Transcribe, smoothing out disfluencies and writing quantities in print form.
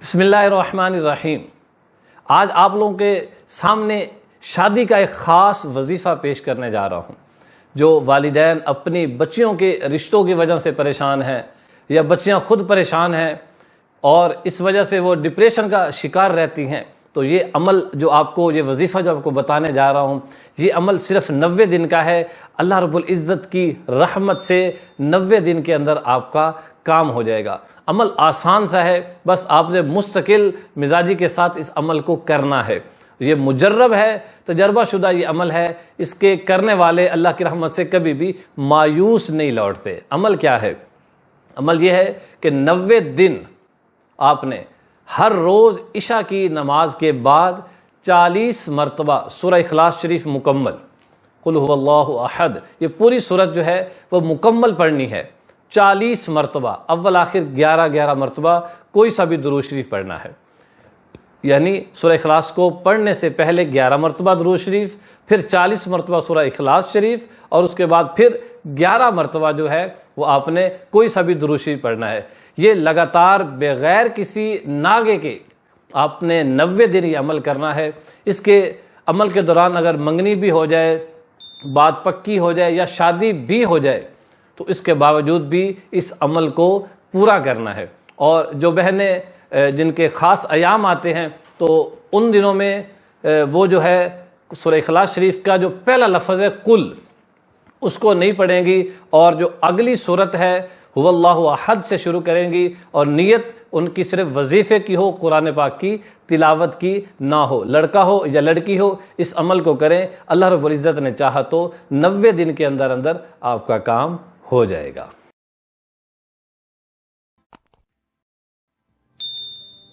بسم اللہ الرحمن الرحیم۔ آج آپ لوگوں کے سامنے شادی کا ایک خاص وظیفہ پیش کرنے جا رہا ہوں۔ جو والدین اپنی بچیوں کے رشتوں کی وجہ سے پریشان ہیں یا بچیاں خود پریشان ہیں اور اس وجہ سے وہ ڈپریشن کا شکار رہتی ہیں، تو یہ عمل جو آپ کو، یہ وظیفہ جو آپ کو بتانے جا رہا ہوں، یہ عمل صرف 90 دن کا ہے۔ اللہ رب العزت کی رحمت سے 90 دن کے اندر آپ کا کام ہو جائے گا۔ عمل آسان سا ہے، بس آپ نے مستقل مزاجی کے ساتھ اس عمل کو کرنا ہے۔ یہ مجرب ہے، تجربہ شدہ یہ عمل ہے، اس کے کرنے والے اللہ کی رحمت سے کبھی بھی مایوس نہیں لوٹتے۔ عمل کیا ہے؟ عمل یہ ہے کہ 90 دن آپ نے ہر روز عشاء کی نماز کے بعد 40 مرتبہ سورہ اخلاص شریف مکمل، قل هو اللہ احد، یہ پوری سورت جو ہے وہ مکمل پڑھنی ہے۔ 40 مرتبہ، اول آخر 11 مرتبہ کوئی سا بھی درود شریف پڑھنا ہے۔ یعنی سورہ اخلاص کو پڑھنے سے پہلے 11 مرتبہ درود شریف، پھر 40 مرتبہ سورہ اخلاص شریف، اور اس کے بعد پھر 11 مرتبہ جو ہے وہ آپ نے کوئی سا بھی درود شریف پڑھنا ہے۔ یہ لگاتار بغیر کسی ناغے کے آپ نے 90 دن یہ عمل کرنا ہے۔ اس کے عمل کے دوران اگر منگنی بھی ہو جائے، بات پکی ہو جائے یا شادی بھی ہو جائے تو اس کے باوجود بھی اس عمل کو پورا کرنا ہے۔ اور جو بہنیں جن کے خاص ایام آتے ہیں تو ان دنوں میں وہ جو ہے سورہ اخلاص شریف کا جو پہلا لفظ ہے قل، اس کو نہیں پڑھیں گی، اور جو اگلی صورت ہے هو اللہ احد سے شروع کریں گی، اور نیت ان کی صرف وظیفے کی ہو، قرآن پاک کی تلاوت کی نہ ہو۔ لڑکا ہو یا لڑکی ہو، اس عمل کو کریں۔ اللہ رب العزت نے چاہا تو 90 دن کے اندر آپ کا کام ہو جائے گا۔